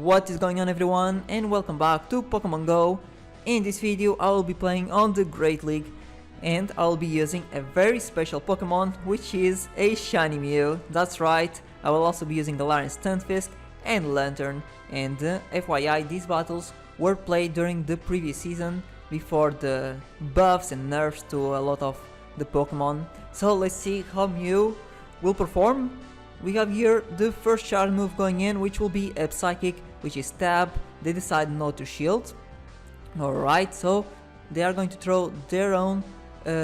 What is going on, everyone, and welcome back to Pokemon Go. In this video I will be playing on the Great League and I will be using a very special Pokemon, which is a shiny Mew. That's right, I will also be using Galarian Stunfisk and Lantern, and FYI, these battles were played during the previous season before the buffs and nerfs to a lot of the Pokemon. So let's see how Mew will perform. We have here the first charge move going in, which will be a Psychic, which is Stab. They decide not to shield. Alright, so they are going to throw their own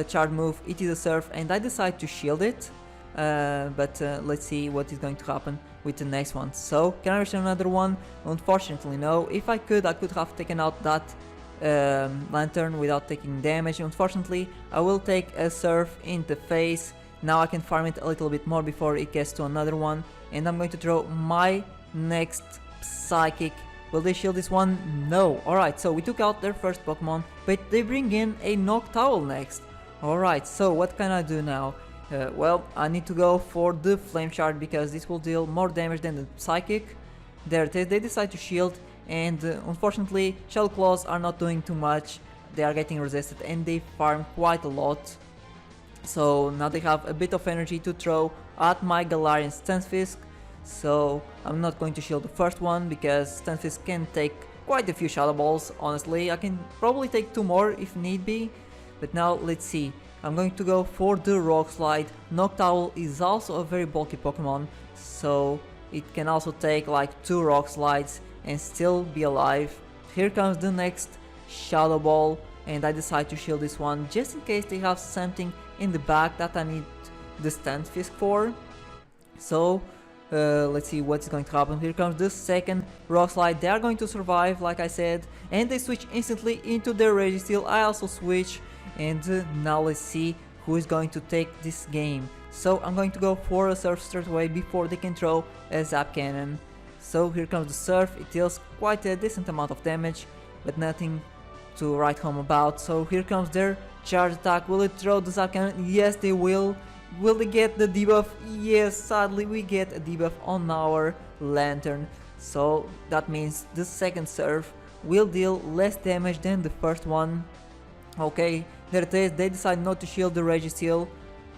charge move. It is a Surf, and I decide to shield it. But let's see what is going to happen with the next one. So, can I return another one? Unfortunately, no. If I could have taken out that Lantern without taking damage. Unfortunately, I will take a Surf in the face. Now I can farm it a little bit more before it gets to another one, and I'm going to throw my next Psychic. Will they shield this one? No. Alright, so we took out their first Pokemon, but they bring in a Noctowl next. Alright, so what can I do now? Well, I need to go for the Flame Shard because this will deal more damage than the Psychic. There it is, they decide to shield, and unfortunately Shell Claws are not doing too much. They are getting resisted and they farm quite a lot. So now they have a bit of energy to throw at my Galarian Stunfisk. So I'm not going to shield the first one because Stunfisk can take quite a few Shadow Balls. Honestly, I can probably take 2 more if need be. But now let's see. I'm going to go for the Rock Slide. Noctowl is also a very bulky Pokemon, so it can also take like 2 Rock Slides and still be alive. Here comes the next Shadow Ball, and I decide to shield this one just in case they have something in the back that I need the Stunfisk for. So let's see what's going to happen. Here comes the second Rock Slide. They are going to survive, like I said, and they switch instantly into their Registeel. I also switch, and now let's see who is going to take this game. So I'm going to go for a Surf straight away before they can throw a Zap Cannon. So here comes the Surf. It deals quite a decent amount of damage, but nothing to write home about. So here comes their charge attack. Will it throw the Zap Cannon? Yes, they will. Will they get the debuff? Yes, sadly we get a debuff on our Lantern. So that means the second Surf will deal less damage than the first one. Okay, there it is. They decide not to shield the Registeel.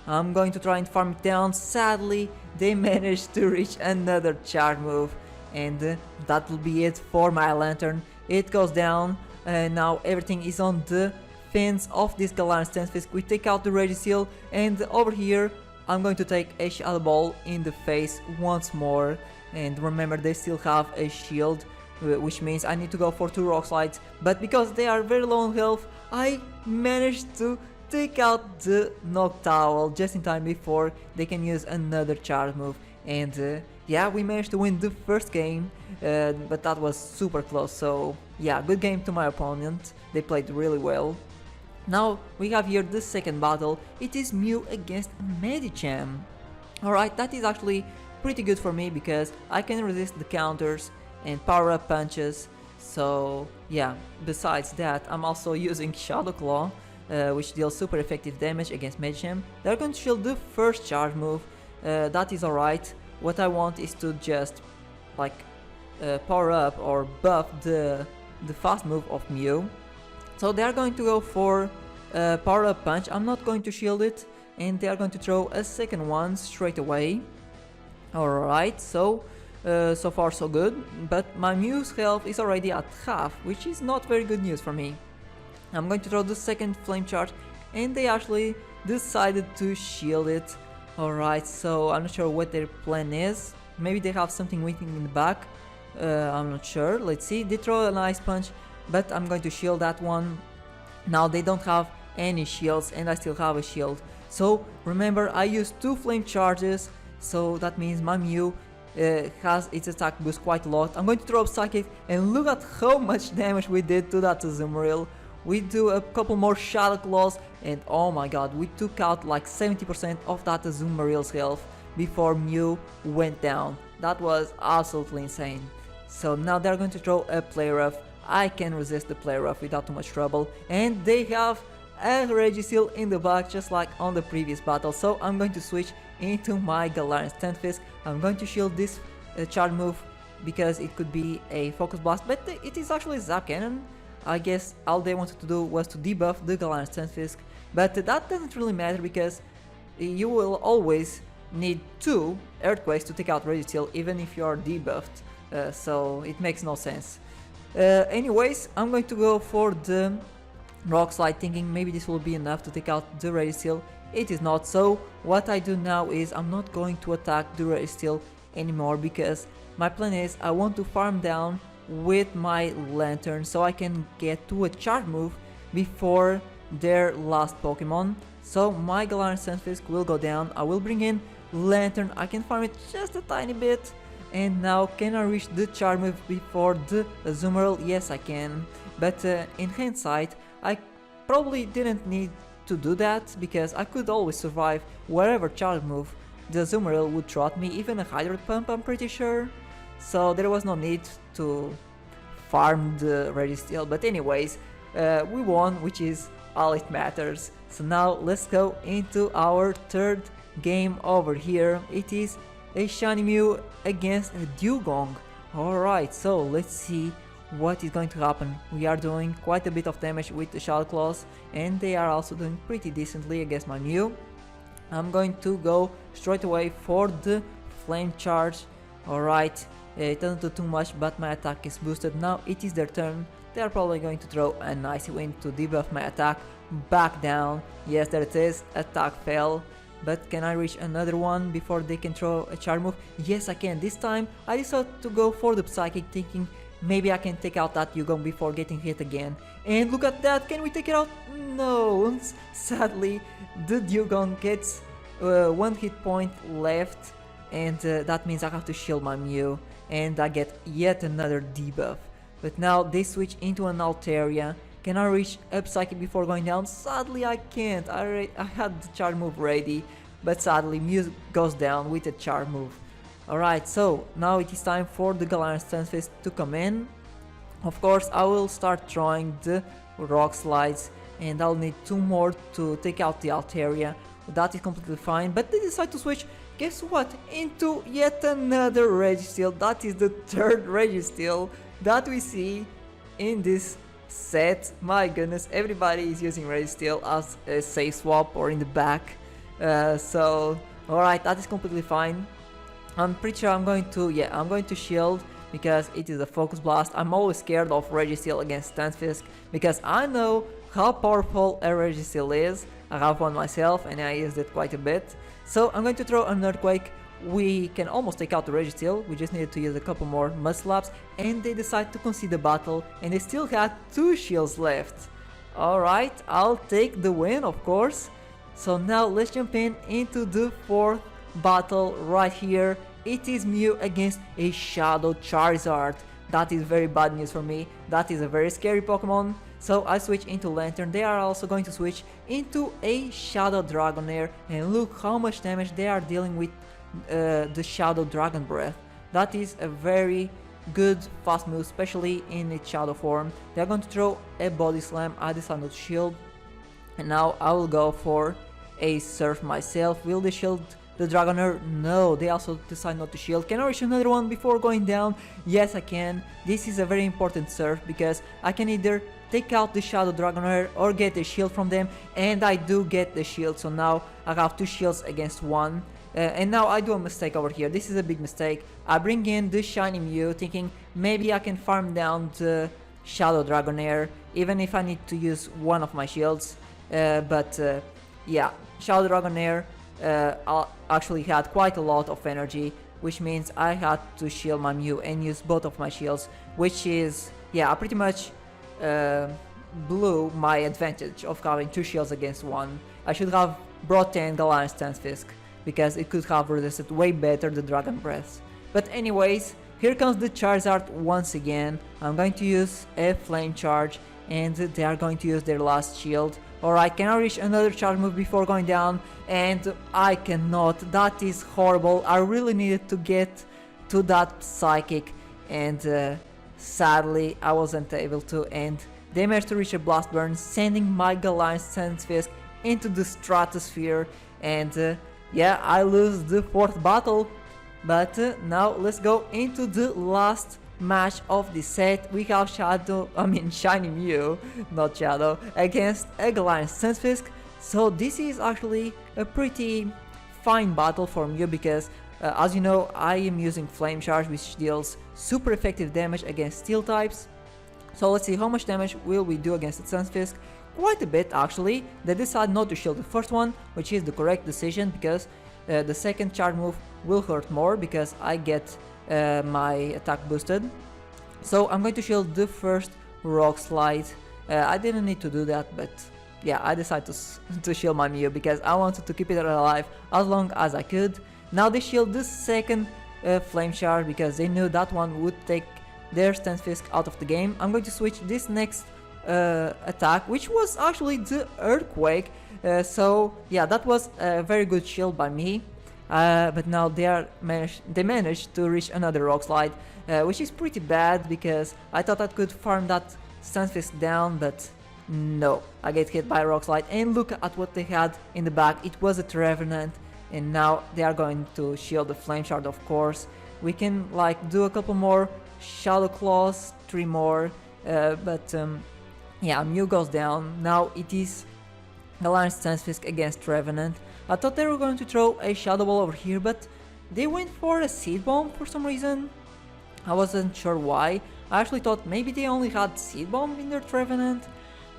I'm going to try and farm it down. Sadly, they managed to reach another charge move, and that will be it for my Lantern. It goes down, and now everything is on the fins of this Galarian Stunfisk. We take out the Registeel, and over here I'm going to take a Shadow Ball in the face once more. And remember, they still have a shield, which means I need to go for 2 Rock Slides, but because they are very low on health, I managed to take out the Noctowl just in time before they can use another charge move. And yeah, we managed to win the first game, but that was super close. So yeah, good game to my opponent. They played really well. Now we have here the second battle. It is Mew against Medicham. Alright, that is actually pretty good for me because I can resist the counters and power up punches. So yeah, besides that, I'm also using Shadow Claw, which deals super effective damage against Medicham. They're going to shield the first charge move. That is alright. What I want is to just like power up or buff the fast move of Mew. So they are going to go for power up punch. I'm not going to shield it, and they are going to throw a second one straight away. Alright, so so far so good, but my Mew's health is already at half, which is not very good news for me. I'm going to throw the second Flame Charge, and they actually decided to shield it. Alright, so I'm not sure what their plan is. Maybe they have something waiting in the back. I'm not sure. Let's see. They throw an Ice Punch, but I'm going to shield that one. Now they don't have any shields, and I still have a shield. So remember, I used 2 Flame Charges, so that means my Mew has its attack boost quite a lot. I'm going to throw up Psychic, and look at how much damage we did to that Azumarill. We do a couple more Shadow Claws, and oh my god, we took out like 70% of that Azumarill's health before Mew went down. That was absolutely insane. So now they're going to throw a Play Rough. I can resist the Play Rough without too much trouble, and they have a Registeel in the back just like on the previous battle. So I'm going to switch into my Galarian Stunfisk. I'm going to shield this charge move because it could be a Focus Blast, but it is actually Zap Cannon. I guess all they wanted to do was to debuff the Galarian Stunfisk, but that doesn't really matter because you will always need 2 Earthquakes to take out Registeel even if you are debuffed, so it makes no sense. Anyways, I'm going to go for the Rock Slide, thinking maybe this will be enough to take out the Registeel. It is not, so what I do now is I'm not going to attack the Registeel anymore because my plan is I want to farm down with my Lantern so I can get to a charge move before their last Pokemon. So my Galarian Stunfisk will go down, I will bring in Lantern, I can farm it just a tiny bit. And now, can I reach the charge move before the Azumarill? Yes, I can. But in hindsight, I probably didn't need to do that because I could always survive whatever charge move the Azumarill would throw at me, even a Hydrate Pump, I'm pretty sure. So there was no need to farm the Registeel. But anyways, we won, which is all it matters. So now let's go into our third game over here. It is a Shiny Mew against a Dugong. Alright, so let's see what is going to happen. We are doing quite a bit of damage with the Shadow Claws, and they are also doing pretty decently against my Mew. I'm going to go straight away for the Flame Charge. Alright, it doesn't do too much, but my attack is boosted. Now it is their turn. They are probably going to throw a nice wind to debuff my attack. Back down. Yes, there it is. Attack fell. But can I reach another one before they can throw a charge move? Yes, I can. This time I decided to go for the Psychic, thinking maybe I can take out that Dugong before getting hit again. And look at that, can we take it out? No, sadly the Dugong gets 1 hit point left, and that means I have to shield my Mew, and I get yet another debuff. But now they switch into an Altaria. Can I reach a Psychic before going down? Sadly I can't, I had the charge move ready, but sadly Mew goes down with a charge move. Alright, so now it is time for the Galarian Stunfisk to come in. Of course I will start throwing the Rock Slides, and I'll need 2 more to take out the Altaria. That is completely fine, but they decide to switch, guess what, into yet another Registeel. That is the 3rd Registeel that we see in this set. My goodness, everybody is using Registeel as a safe swap or in the back. So alright, that is completely fine. I'm pretty sure I'm going to shield because it is a Focus Blast. I'm always scared of Registeel against Stunfisk because I know how powerful a Registeel is. I have one myself and I used it quite a bit. So I'm going to throw an Earthquake. We can almost take out the Registeel, we just needed to use a couple more Muscle-Ups, and they decide to concede the battle, and they still had 2 shields left. Alright, I'll take the win, of course. So now let's jump into the 4th battle right here. It is Mew against a Shadow Charizard. That is very bad news for me, that is a very scary Pokemon. So I switch into Lantern. They are also going to switch into a Shadow Dragonair, and look how much damage they are dealing with the Shadow Dragon Breath. That is a very good fast move, especially in its shadow form. They are going to throw a Body Slam. I decided to shield, and now I will go for a Surf myself. Will they shield the Dragonair? No, they also decide not to shield. Can I reach another one before going down? Yes, I can. This is a very important Surf because I can either take out the Shadow Dragonair or get a shield from them, and I do get the shield, so now I have 2 shields against 1. And now I do a mistake over here. This is a big mistake. I bring in the Shiny Mew thinking maybe I can farm down the Shadow Dragonair even if I need to use one of my shields. Yeah, Shadow Dragonair actually had quite a lot of energy, which means I had to shield my Mew and use both of my shields, which is, yeah, I pretty much blew my advantage of having 2 shields against 1. I should have brought in Galarian Stunfisk because it could have resisted way better the Dragon Breath. But anyways, here comes the Charizard once again. I'm going to use a Flame Charge, and they are going to use their last shield. Alright, can I reach another charge move before going down? And I cannot. That is horrible. I really needed to get to that Psychic, and sadly I wasn't able to, and they managed to reach a Blast Burn, sending my Galarian Stunfisk into the stratosphere, and yeah, I lose the 4th battle. But now let's go into the last match of the set. We have Shiny Mew, not Shadow, against a Galarian Stunfisk. So this is actually a pretty fine battle for Mew because as you know, I am using Flame Charge, which deals super effective damage against steel types. So let's see how much damage will we do against the Stunfisk. Quite a bit actually. They decide not to shield the first one, which is the correct decision because the second charge move will hurt more because I get my attack boosted. So I'm going to shield the first Rock Slide. I didn't need to do that, but yeah, I decided to shield my Mew because I wanted to keep it alive as long as I could. Now they shield the second Flame Charge because they knew that one would take their Stunfisk out of the game. I'm going to switch this next attack, which was actually the Earthquake. So yeah, that was a very good shield by me. But now they managed to reach another Rock Slide, which is pretty bad because I thought I could farm that Stunfisk down, but no, I get hit by a Rock Slide. And look at what they had in the back. It was a Trevenant, and now they are going to shield the Flame Shard, of course. We can like do a couple more Shadow Claws, 3 more, but yeah, Mew goes down. Now it is Galarian Stunfisk against Trevenant. I thought they were going to throw a Shadow Ball over here, but they went for a Seed Bomb for some reason. I wasn't sure why. I actually thought maybe they only had Seed Bomb in their Trevenant,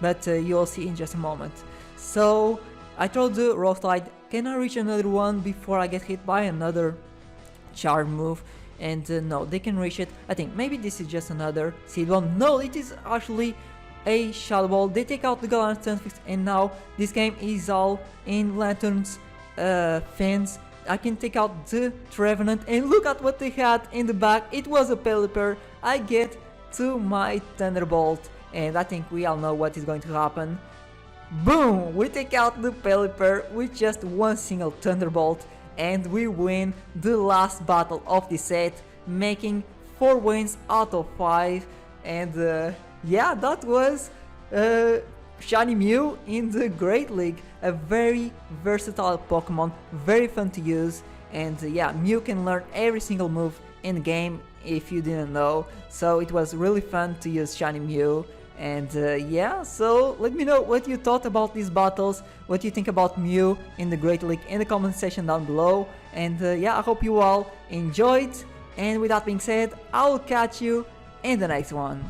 but you'll see in just a moment. So I throw the Rock Slide. Can I reach another one before I get hit by another charge move? And no, they can reach it. I think maybe this is just another Seed Bomb. No, it is actually a Shadow Ball. They take out the Galarian Stunfisk, and now this game is all in Lantern's fans. I can take out the Trevenant, and look at what they had in the back. It was a Pelipper. I get to my Thunderbolt, and I think we all know what is going to happen. Boom! We take out the Pelipper with just one single Thunderbolt, and we win the last battle of the set, making 4 wins out of 5. And yeah, that was Shiny Mew in the Great League. A very versatile Pokemon, very fun to use, and yeah, Mew can learn every single move in the game if you didn't know. So it was really fun to use Shiny Mew. And yeah, so let me know what you thought about these battles, what you think about Mew in the Great League in the comment section down below. And yeah, I hope you all enjoyed. And with that being said, I'll catch you in the next one.